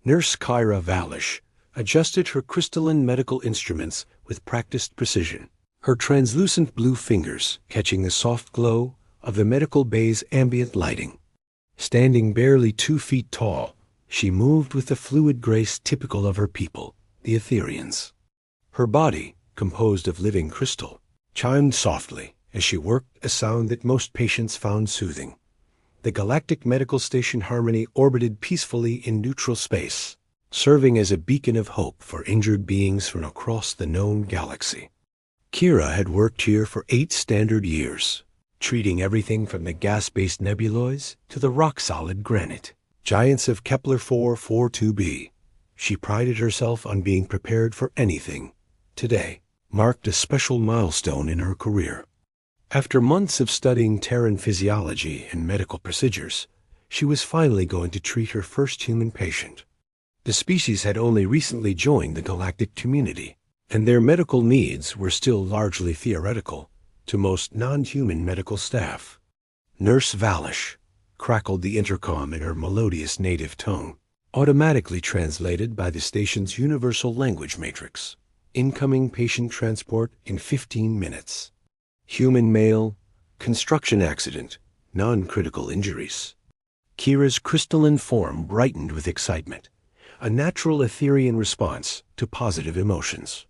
Nurse Kyra Valish adjusted her crystalline medical instruments with practiced precision, her translucent blue fingers catching the soft glow of the medical bay's ambient lighting. Standing barely 2 feet tall, she moved with the fluid grace typical of her people, the Etherians. Her body, composed of living crystal, chimed softly as she worked a sound that most patients found soothing. The Galactic Medical Station Harmony orbited peacefully in neutral space, serving as a beacon of hope for injured beings from across the known galaxy. Kira had worked here for 8 standard years, treating everything from the gas-based nebuloids to the rock-solid granite giants of Kepler 442b. She prided herself on being prepared for anything. Today marked a special milestone in her career. After months of studying Terran physiology and medical procedures, she was finally going to treat her first human patient. The species had only recently joined the galactic community, and their medical needs were still largely theoretical to most non-human medical staff. Nurse Valish crackled the intercom in her melodious native tongue, automatically translated by the station's universal language matrix. Incoming patient transport in 15 minutes. Human male, construction accident, non-critical injuries. Kira's crystalline form brightened with excitement, a natural Etherian response to positive emotions.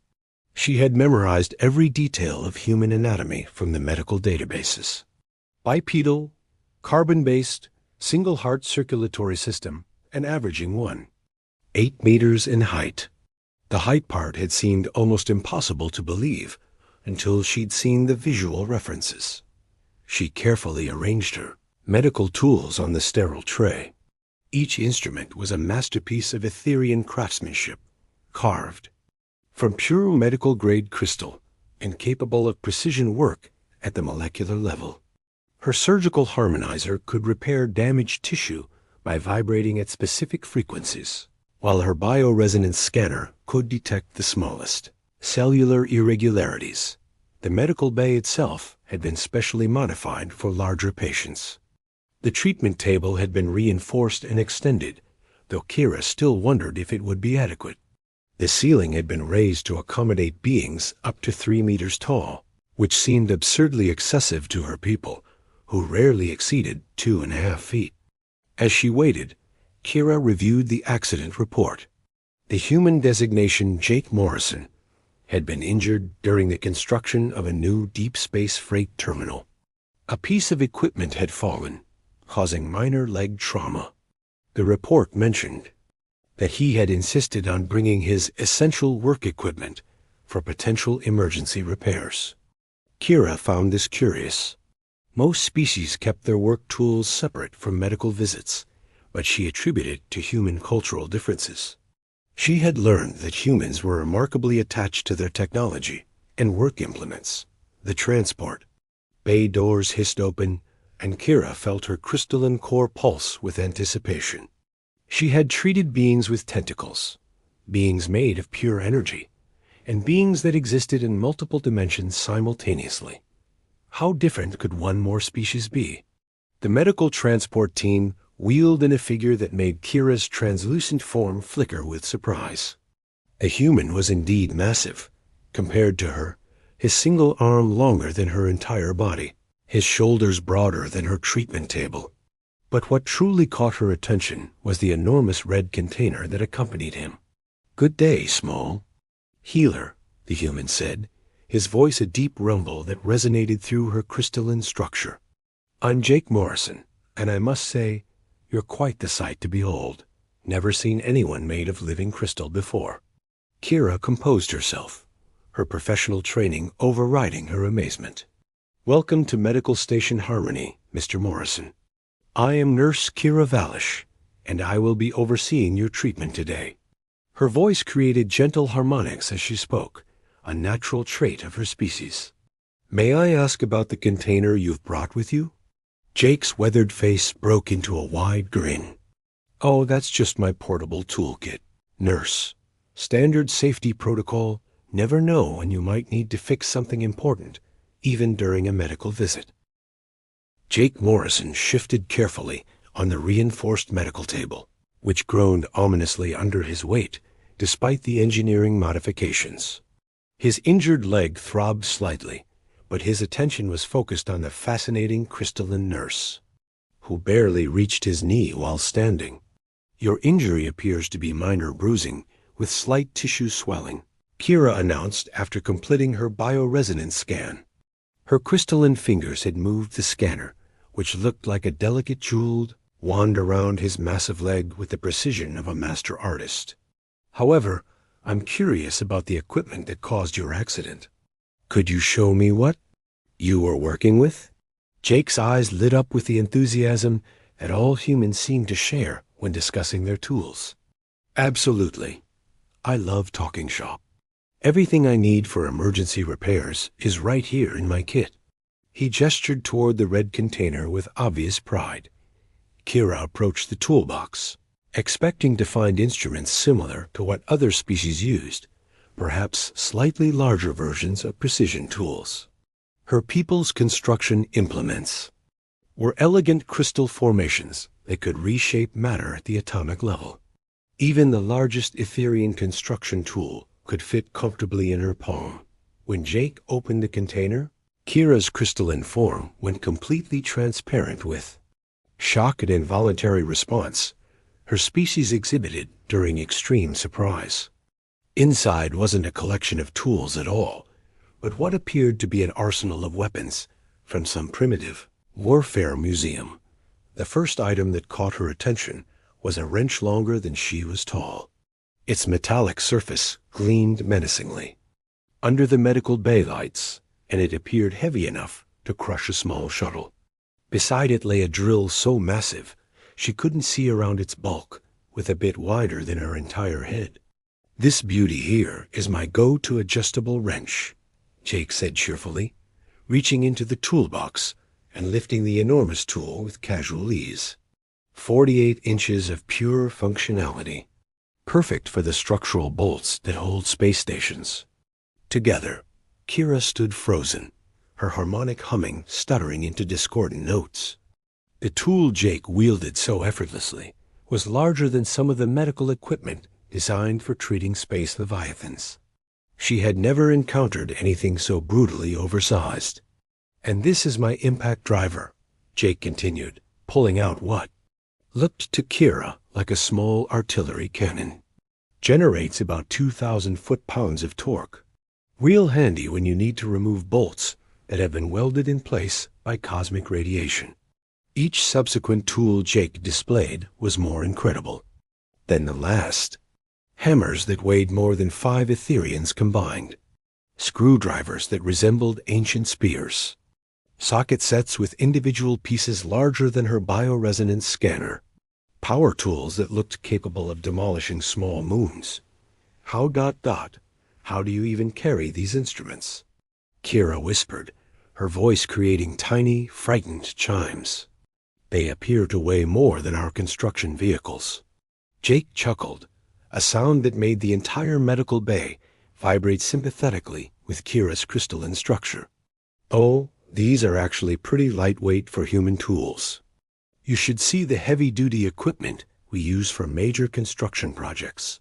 She had memorized every detail of human anatomy from the medical databases. Bipedal, carbon-based, single-heart circulatory system, and averaging 1.8 meters in height. The height part had seemed almost impossible to believe until she'd seen the visual references. She carefully arranged her medical tools on the sterile tray. Each instrument was a masterpiece of Etherian craftsmanship, carved from pure medical-grade crystal and capable of precision work at the molecular level. Her surgical harmonizer could repair damaged tissue by vibrating at specific frequencies, while her bioresonance scanner could detect the smallest cellular irregularities. The medical bay itself had been specially modified for larger patients. The treatment table had been reinforced and extended, though Kira still wondered if it would be adequate. The ceiling had been raised to accommodate beings up to 3 meters tall, which seemed absurdly excessive to her people, who rarely exceeded 2.5 feet. As she waited, Kira reviewed the accident report. The human designation Jake Morrison had been injured during the construction of a new deep space freight terminal. A piece of equipment had fallen, causing minor leg trauma. The report mentioned that he had insisted on bringing his essential work equipment for potential emergency repairs. Kira found this curious. Most species kept their work tools separate from medical visits, but she attributed it to human cultural differences. She had learned that humans were remarkably attached to their technology and work implements. The transport bay doors hissed open, and Kira felt her crystalline core pulse with anticipation. She had treated beings with tentacles, beings made of pure energy, and beings that existed in multiple dimensions simultaneously. How different could one more species be? The medical transport team wheeled in a figure that made Kira's translucent form flicker with surprise. A human was indeed massive. Compared to her, his single arm longer than her entire body, his shoulders broader than her treatment table. But what truly caught her attention was the enormous red container that accompanied him. "Good day, Small." "Healer," the human said, his voice a deep rumble that resonated through her crystalline structure. "I'm Jake Morrison, and I must say, you're quite the sight to behold. Never seen anyone made of living crystal before." Kira composed herself, her professional training overriding her amazement. "Welcome to Medical Station Harmony, Mr. Morrison. I am Nurse Kira Valish, and I will be overseeing your treatment today." Her voice created gentle harmonics as she spoke, a natural trait of her species. "May I ask about the container you've brought with you?" Jake's weathered face broke into a wide grin. "Oh, that's just my portable toolkit, Nurse. Standard safety protocol, never know when you might need to fix something important, even during a medical visit." Jake Morrison shifted carefully on the reinforced medical table, which groaned ominously under his weight, despite the engineering modifications. His injured leg throbbed slightly, but his attention was focused on the fascinating crystalline nurse, who barely reached his knee while standing. "Your injury appears to be minor bruising, with slight tissue swelling," Kira announced after completing her bioresonance scan. Her crystalline fingers had moved the scanner, which looked like a delicate jeweled wand around his massive leg with the precision of a master artist. "However, I'm curious about the equipment that caused your accident. Could you show me what you were working with?" Jake's eyes lit up with the enthusiasm that all humans seem to share when discussing their tools. "Absolutely. I love talking shop. Everything I need for emergency repairs is right here in my kit." He gestured toward the red container with obvious pride. Kira approached the toolbox, expecting to find instruments similar to what other species used, perhaps slightly larger versions of precision tools. Her people's construction implements were elegant crystal formations that could reshape matter at the atomic level. Even the largest Etherian construction tool could fit comfortably in her palm. When Jake opened the container, Kira's crystalline form went completely transparent with shock and involuntary response her species exhibited during extreme surprise. Inside wasn't a collection of tools at all, but what appeared to be an arsenal of weapons from some primitive warfare museum. The first item that caught her attention was a wrench longer than she was tall. Its metallic surface gleamed menacingly under the medical bay lights, and it appeared heavy enough to crush a small shuttle. Beside it lay a drill so massive she couldn't see around its bulk, with a bit wider than her entire head. "This beauty here is my go-to adjustable wrench," Jake said cheerfully, reaching into the toolbox and lifting the enormous tool with casual ease. 48 inches of pure functionality, perfect for the structural bolts that hold space stations. Together, Kira stood frozen, her harmonic humming stuttering into discordant notes. The tool Jake wielded so effortlessly was larger than some of the medical equipment designed for treating space leviathans. She had never encountered anything so brutally oversized. "And this is my impact driver," Jake continued, pulling out what looked to Kira like a small artillery cannon. "Generates about 2,000 foot-pounds of torque. Real handy when you need to remove bolts that have been welded in place by cosmic radiation." Each subsequent tool Jake displayed was more incredible than the last. Hammers that weighed more than 5 Etherians combined. Screwdrivers that resembled ancient spears. Socket sets with individual pieces larger than her bioresonance scanner. Power tools that looked capable of demolishing small moons. How do you even carry these instruments?" Kira whispered, her voice creating tiny, frightened chimes. "They appear to weigh more than our construction vehicles." Jake chuckled, a sound that made the entire medical bay vibrate sympathetically with Kira's crystalline structure. "Oh, these are actually pretty lightweight for human tools. You should see the heavy-duty equipment we use for major construction projects.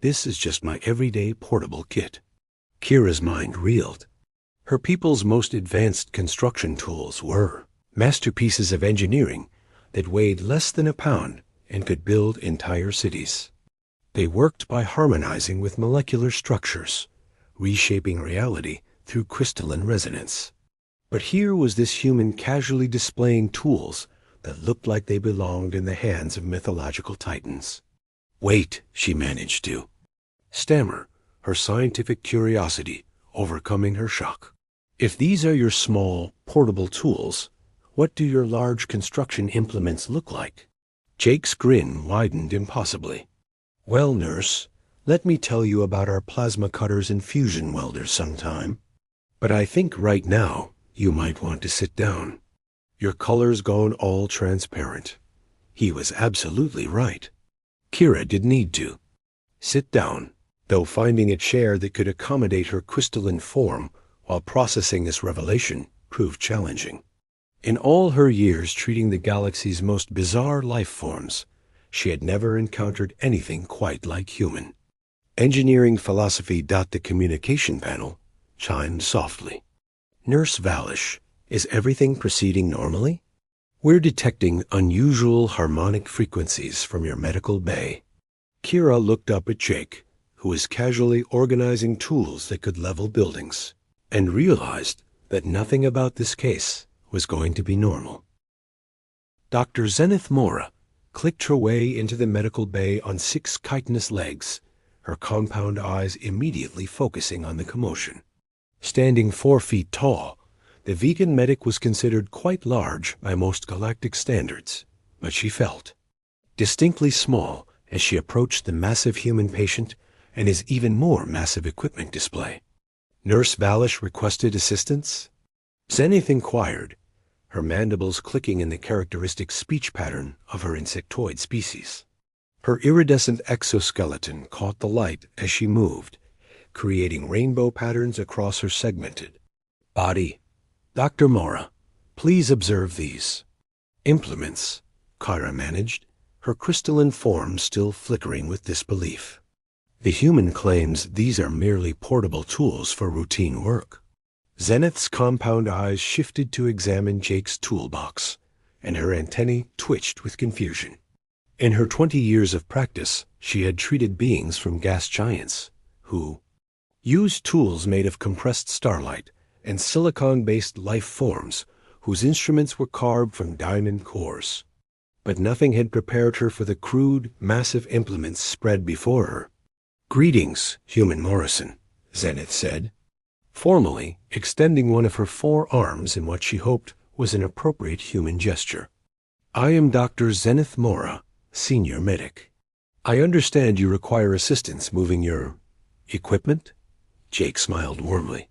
This is just my everyday portable kit." Kira's mind reeled. Her people's most advanced construction tools were masterpieces of engineering that weighed less than a pound and could build entire cities. They worked by harmonizing with molecular structures, reshaping reality through crystalline resonance. But here was this human casually displaying tools that looked like they belonged in the hands of mythological titans. "Wait," she managed to stammer, her scientific curiosity overcoming her shock. "If these are your small, portable tools, what do your large construction implements look like?" Jake's grin widened impossibly. "Well, nurse, let me tell you about our plasma cutters and fusion welders sometime. But I think right now you might want to sit down. Your color's gone all transparent." He was absolutely right. Kira did need to sit down, though finding a chair that could accommodate her crystalline form while processing this revelation proved challenging. In all her years treating the galaxy's most bizarre life forms, She had never encountered anything quite like human. Engineering philosophy. The communication panel chimed softly. Nurse Valish, is everything proceeding normally? We're detecting unusual harmonic frequencies from your medical bay. Kira looked up at Jake, who was casually organizing tools that could level buildings, and realized that nothing about this case was going to be normal. Dr. Zenith Mora clicked her way into the medical bay on 6 chitinous legs, her compound eyes immediately focusing on the commotion. Standing 4 feet tall, the vegan medic was considered quite large by most galactic standards, but she felt distinctly small as she approached the massive human patient and his even more massive equipment display. Nurse Valish requested assistance? Zenith inquired, her mandibles clicking in the characteristic speech pattern of her insectoid species. Her iridescent exoskeleton caught the light as she moved, creating rainbow patterns across her segmented body. Dr. Mora, please observe these implements, Kira managed, her crystalline form still flickering with disbelief. The human claims these are merely portable tools for routine work. Zenith's compound eyes shifted to examine Jake's toolbox, and her antennae twitched with confusion. In her 20 years of practice, she had treated beings from gas giants, who used tools made of compressed starlight and silicon-based life forms whose instruments were carved from diamond cores. But nothing had prepared her for the crude, massive implements spread before her. Greetings, Human Morrison, Zenith said, formally extending one of her 4 arms in what she hoped was an appropriate human gesture. I am Dr. Zenith Mora, Senior Medic. I understand you require assistance moving your equipment? Jake smiled warmly.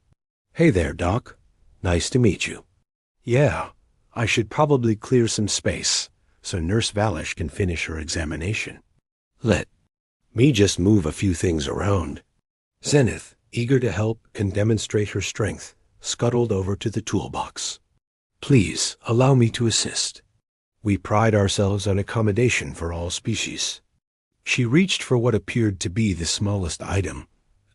Hey there, Doc. Nice to meet you. Yeah, I should probably clear some space so Nurse Valish can finish her examination. Let me just move a few things around. Zenith, eager to help and demonstrate her strength, scuttled over to the toolbox. Please, allow me to assist. We pride ourselves on accommodation for all species. She reached for what appeared to be the smallest item,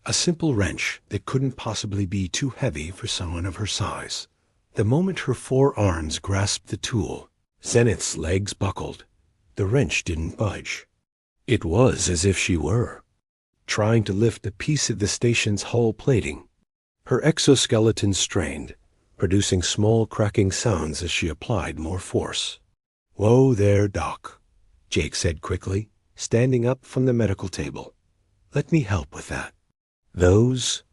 a simple wrench that couldn't possibly be too heavy for someone of her size. The moment her 4 arms grasped the tool, Zenith's legs buckled. The wrench didn't budge. It was as if she were trying to lift a piece of the station's hull plating. Her exoskeleton strained, producing small cracking sounds as she applied more force. Whoa there, Doc, Jake said quickly, standing up from the medical table. Let me help with that. Those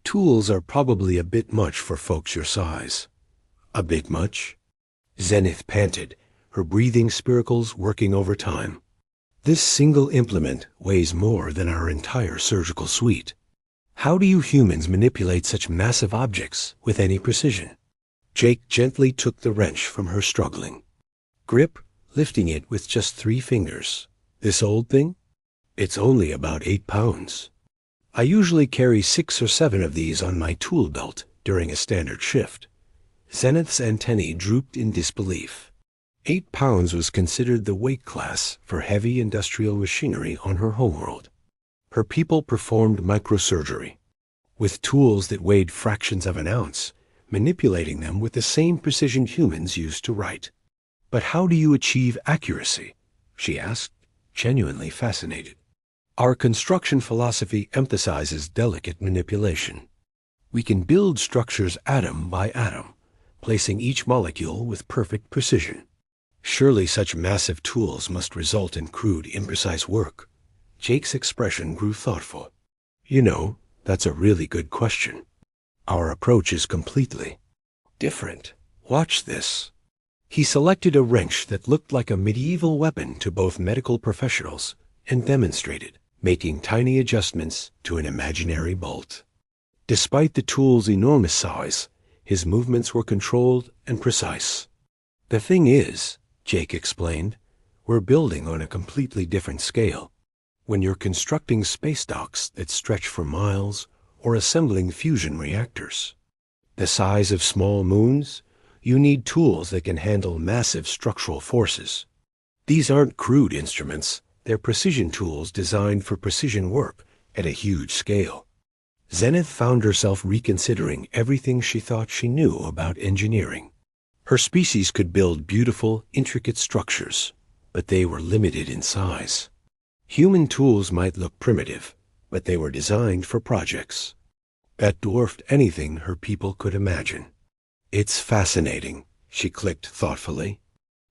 tools are probably a bit much for folks your size. A bit much? Zenith panted, her breathing spiracles working overtime. This single implement weighs more than our entire surgical suite. How do you humans manipulate such massive objects with any precision? Jake gently took the wrench from her struggling grip, lifting it with just 3 fingers. This old thing? It's only about 8 pounds. I usually carry 6 or 7 of these on my tool belt during a standard shift. Zenith's antennae drooped in disbelief. 8 pounds was considered the weight class for heavy industrial machinery on her homeworld. Her people performed microsurgery, with tools that weighed fractions of an ounce, manipulating them with the same precision humans used to write. But how do you achieve accuracy? She asked, genuinely fascinated. Our construction philosophy emphasizes delicate manipulation. We can build structures atom by atom, placing each molecule with perfect precision. Surely such massive tools must result in crude, imprecise work. Jake's expression grew thoughtful. You know, that's a really good question. Our approach is completely different. Watch this. He selected a wrench that looked like a medieval weapon to both medical professionals and demonstrated, making tiny adjustments to an imaginary bolt. Despite the tool's enormous size, his movements were controlled and precise. The thing is, Jake explained, we're building on a completely different scale. When you're constructing space docks that stretch for miles or assembling fusion reactors, the size of small moons, you need tools that can handle massive structural forces. These aren't crude instruments. They're precision tools designed for precision work at a huge scale. Zenith found herself reconsidering everything she thought she knew about engineering. Her species could build beautiful, intricate structures, but they were limited in size. Human tools might look primitive, but they were designed for projects that dwarfed anything her people could imagine. It's fascinating, she clicked thoughtfully.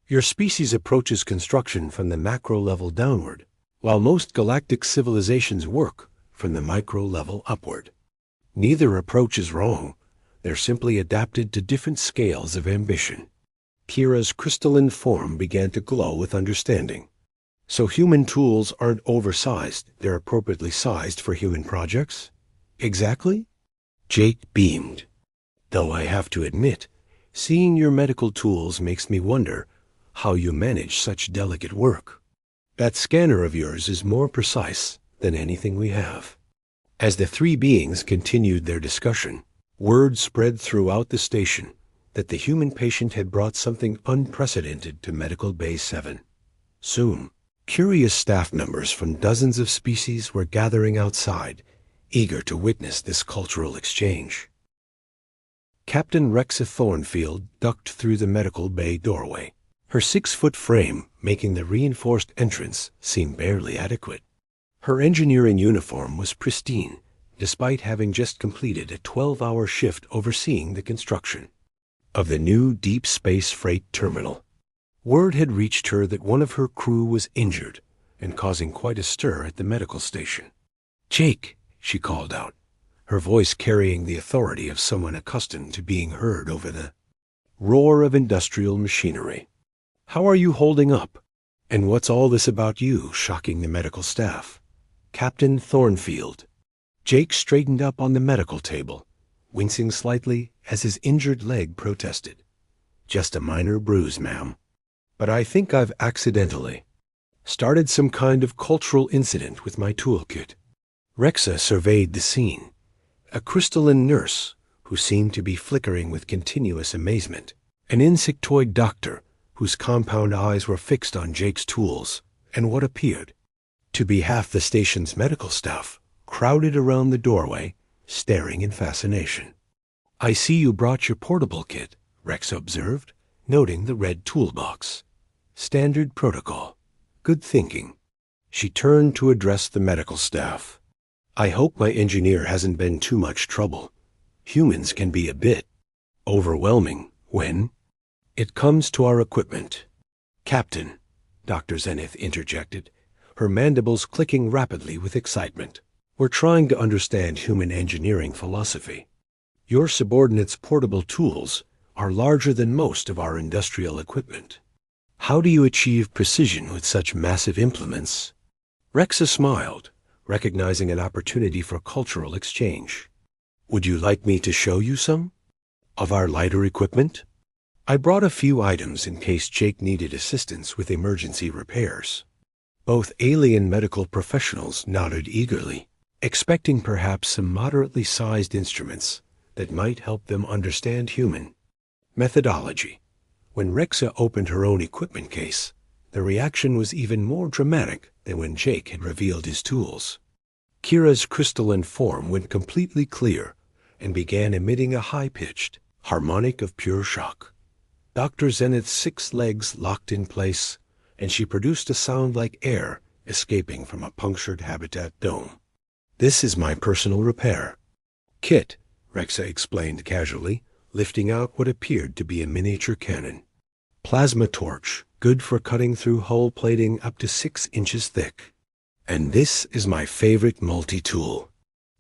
Your species approaches construction from the macro level downward, while most galactic civilizations work from the micro level upward. Neither approach is wrong. They're simply adapted to different scales of ambition. Kira's crystalline form began to glow with understanding. So human tools aren't oversized, they're appropriately sized for human projects? Exactly? Jake beamed. Though I have to admit, seeing your medical tools makes me wonder how you manage such delicate work. That scanner of yours is more precise than anything we have. As the three beings continued their discussion, word spread throughout the station that the human patient had brought something unprecedented to Medical Bay 7. Soon, curious staff members from dozens of species were gathering outside, eager to witness this cultural exchange. Captain Rexa Thornfield ducked through the medical bay doorway, her 6-foot frame making the reinforced entrance seem barely adequate. Her engineering uniform was pristine, despite having just completed a 12-hour shift overseeing the construction of the new deep space freight terminal. Word had reached her that one of her crew was injured and causing quite a stir at the medical station. "Jake," she called out, her voice carrying the authority of someone accustomed to being heard over the roar of industrial machinery. "How are you holding up? And what's all this about you shocking the medical staff?" Captain Thornfield. Jake straightened up on the medical table, wincing slightly as his injured leg protested. "Just a minor bruise, ma'am. But I think I've accidentally started some kind of cultural incident with my toolkit." Rexa surveyed the scene. A crystalline nurse, who seemed to be flickering with continuous amazement. An insectoid doctor, whose compound eyes were fixed on Jake's tools, and what appeared to be half the station's medical staff, crowded around the doorway, staring in fascination. "I see you brought your portable kit," Rexa observed, noting the red toolbox. "Standard protocol. Good thinking." She turned to address the medical staff. "I hope my engineer hasn't been too much trouble. Humans can be a bit overwhelming when it comes to our equipment." "Captain," Dr. Zenith interjected, her mandibles clicking rapidly with excitement, "we're trying to understand human engineering philosophy. Your subordinates' portable tools are larger than most of our industrial equipment. How do you achieve precision with such massive implements?" Rexa smiled, recognizing an opportunity for cultural exchange. "Would you like me to show you some of our lighter equipment? I brought a few items in case Jake needed assistance with emergency repairs." Both alien medical professionals nodded eagerly, expecting perhaps some moderately sized instruments that might help them understand human methodology. When Rexa opened her own equipment case, the reaction was even more dramatic than when Jake had revealed his tools. Kira's crystalline form went completely clear and began emitting a high-pitched harmonic of pure shock. Dr. Zenith's 6 legs locked in place, and she produced a sound like air escaping from a punctured habitat dome. "This is my personal repair kit," Rexa explained casually, lifting out what appeared to be a miniature cannon. "Plasma torch, good for cutting through hull plating up to 6 inches thick. And this is my favorite multi-tool."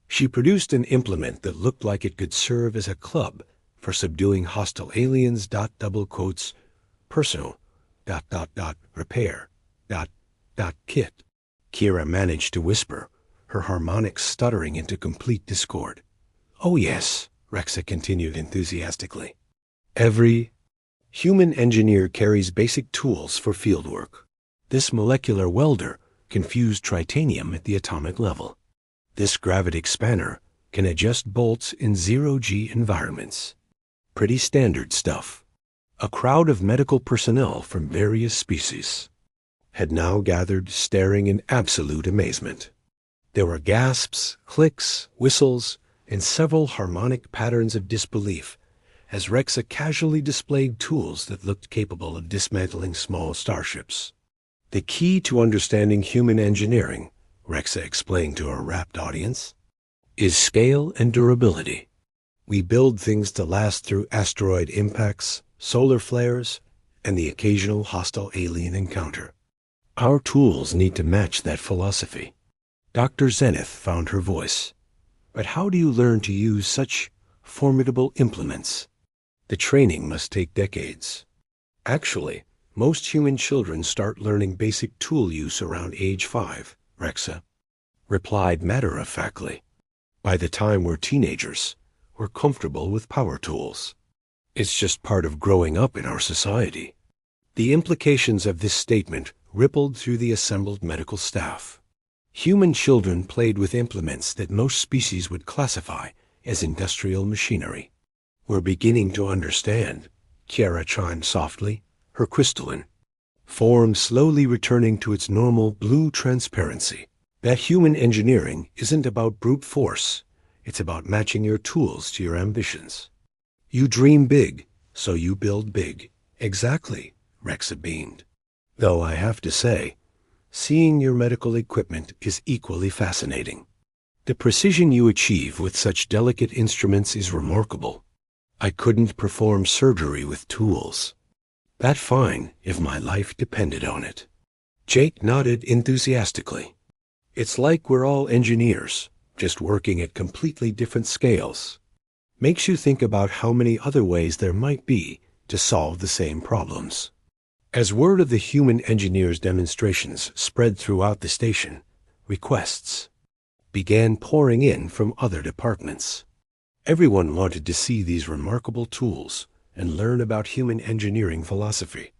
She produced an implement that looked like it could serve as a club for subduing hostile aliens. Double quotes, personal, repair, kit. Kira managed to whisper, her harmonics stuttering into complete discord. "Oh yes," Rexa continued enthusiastically. "Every human engineer carries basic tools for fieldwork. This molecular welder can fuse titanium at the atomic level. This gravitic spanner can adjust bolts in zero-G environments. Pretty standard stuff." A crowd of medical personnel from various species had now gathered, staring in absolute amazement. There were gasps, clicks, whistles, and several harmonic patterns of disbelief as Rexa casually displayed tools that looked capable of dismantling small starships. The key to understanding human engineering, Rexa explained to her rapt audience, is scale and durability. We build things to last through asteroid impacts, solar flares, and the occasional hostile alien encounter. Our tools need to match that philosophy. Dr. Zenith found her voice. But how do you learn to use such formidable implements? The training must take decades. Actually, most human children start learning basic tool use around age 5, Rexa replied matter-of-factly. By the time we're teenagers, we're comfortable with power tools. It's just part of growing up in our society. The implications of this statement rippled through the assembled medical staff. Human children played with implements that most species would classify as industrial machinery. We're beginning to understand, Kiara chimed softly, her crystalline form slowly returning to its normal blue transparency, that human engineering isn't about brute force. It's about matching your tools to your ambitions. You dream big, so you build big. Exactly, Rexa beamed. Though I have to say, seeing your medical equipment is equally fascinating. The precision you achieve with such delicate instruments is remarkable. I couldn't perform surgery with tools. That fine if my life depended on it. Jake nodded enthusiastically. It's like we're all engineers, just working at completely different scales. Makes you think about how many other ways there might be to solve the same problems. As word of the human engineers' demonstrations spread throughout the station, requests began pouring in from other departments. Everyone wanted to see these remarkable tools and learn about human engineering philosophy.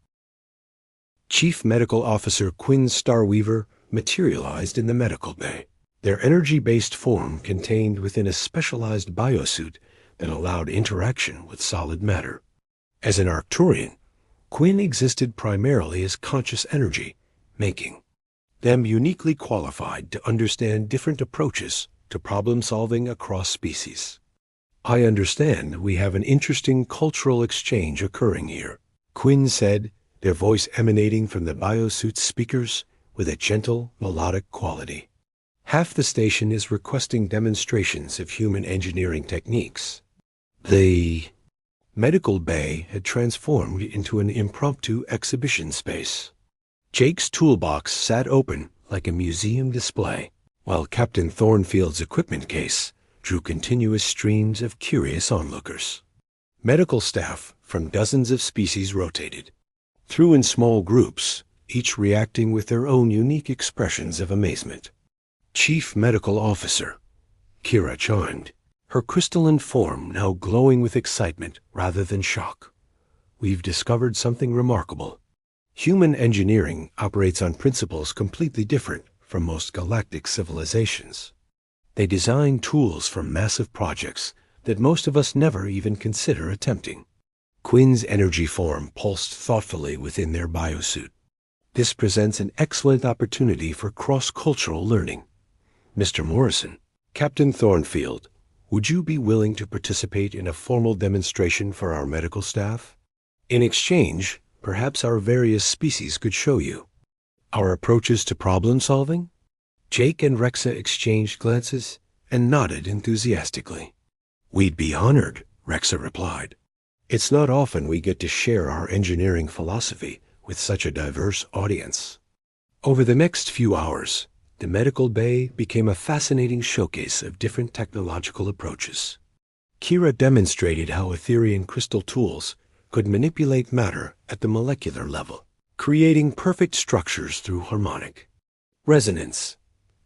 Chief Medical Officer Quinn Starweaver materialized in the medical bay, their energy-based form contained within a specialized biosuit that allowed interaction with solid matter. As an Arcturian, Quinn existed primarily as conscious energy, making them uniquely qualified to understand different approaches to problem-solving across species. I understand we have an interesting cultural exchange occurring here, Quinn said, their voice emanating from the biosuit's speakers with a gentle, melodic quality. Half the station is requesting demonstrations of human engineering techniques. The medical bay had transformed into an impromptu exhibition space. Jake's toolbox sat open like a museum display, while Captain Thornfield's equipment case drew continuous streams of curious onlookers. Medical staff from dozens of species rotated, through in small groups, each reacting with their own unique expressions of amazement. Chief Medical Officer, Kira chimed, her crystalline form now glowing with excitement rather than shock. We've discovered something remarkable. Human engineering operates on principles completely different from most galactic civilizations. They design tools for massive projects that most of us never even consider attempting. Quinn's energy form pulsed thoughtfully within their biosuit. This presents an excellent opportunity for cross-cultural learning. Mr. Morrison, Captain Thornfield, would you be willing to participate in a formal demonstration for our medical staff? In exchange, perhaps our various species could show you our approaches to problem-solving? Jake and Rexa exchanged glances and nodded enthusiastically. We'd be honored, Rexa replied. It's not often we get to share our engineering philosophy with such a diverse audience. Over the next few hours, the medical bay became a fascinating showcase of different technological approaches. Kira demonstrated how Etherian crystal tools could manipulate matter at the molecular level, creating perfect structures through harmonic resonance.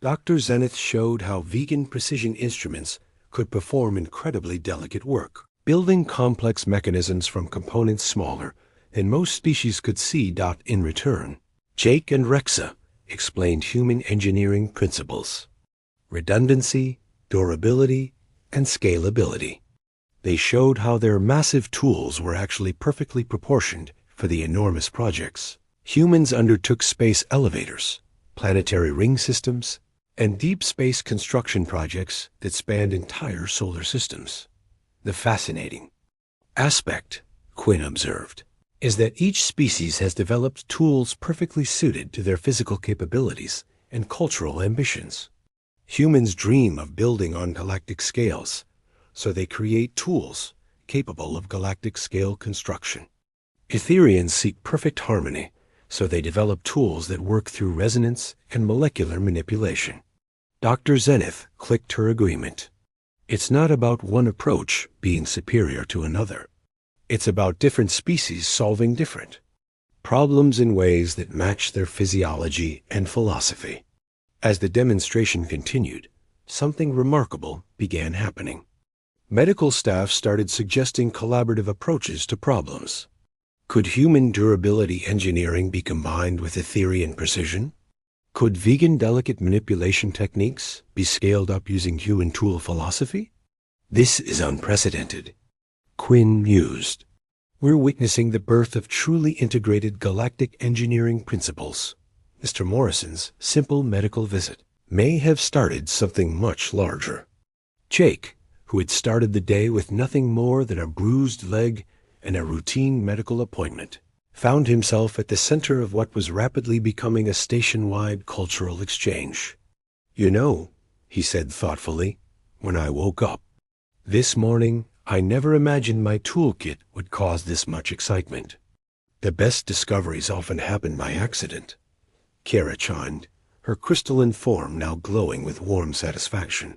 Dr. Zenith showed how vegan precision instruments could perform incredibly delicate work, building complex mechanisms from components smaller than most species could see. In return, Jake and Rexa explained human engineering principles: redundancy, durability, and scalability. They showed how their massive tools were actually perfectly proportioned for the enormous projects Humans undertook space elevators, planetary ring systems, and deep space construction projects that spanned entire solar systems. The fascinating aspect, Quinn observed, is that each species has developed tools perfectly suited to their physical capabilities and cultural ambitions. Humans dream of building on galactic scales, so they create tools capable of galactic scale construction. Etherians seek perfect harmony, so they develop tools that work through resonance and molecular manipulation. Dr. Zenith clicked her agreement. It's not about one approach being superior to another. It's about different species solving different problems in ways that match their physiology and philosophy. As the demonstration continued, something remarkable began happening. Medical staff started suggesting collaborative approaches to problems. Could human durability engineering be combined with Etherian precision? Could vegan delicate manipulation techniques be scaled up using human tool philosophy? This is unprecedented, Quinn mused. We're witnessing the birth of truly integrated galactic engineering principles. Mr. Morrison's simple medical visit may have started something much larger. Jake, who had started the day with nothing more than a bruised leg and a routine medical appointment, found himself at the center of what was rapidly becoming a station-wide cultural exchange. You know, he said thoughtfully, when I woke up this morning, I never imagined my toolkit would cause this much excitement. The best discoveries often happen by accident. Kara chimed, her crystalline form now glowing with warm satisfaction.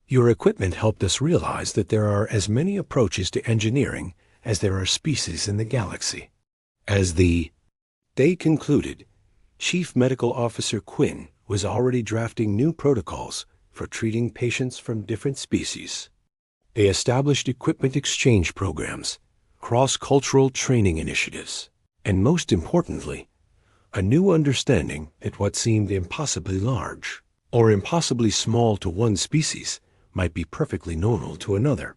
Your equipment helped us realize that there are as many approaches to engineering as there are species in the galaxy. As the day concluded, Chief Medical Officer Quinn was already drafting new protocols for treating patients from different species. They established equipment exchange programs, cross-cultural training initiatives, and most importantly, a new understanding that what seemed impossibly large or impossibly small to one species might be perfectly normal to another.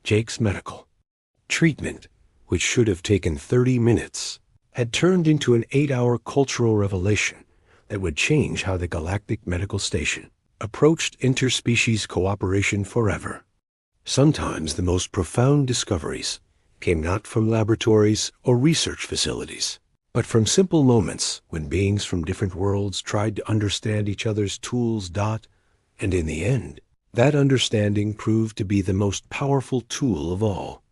Jake's medical treatment, which should have taken 30 minutes, had turned into an 8-hour cultural revelation that would change how the Galactic Medical Station approached interspecies cooperation forever. Sometimes the most profound discoveries came not from laboratories or research facilities, but from simple moments when beings from different worlds tried to understand each other's tools. And in the end, that understanding proved to be the most powerful tool of all.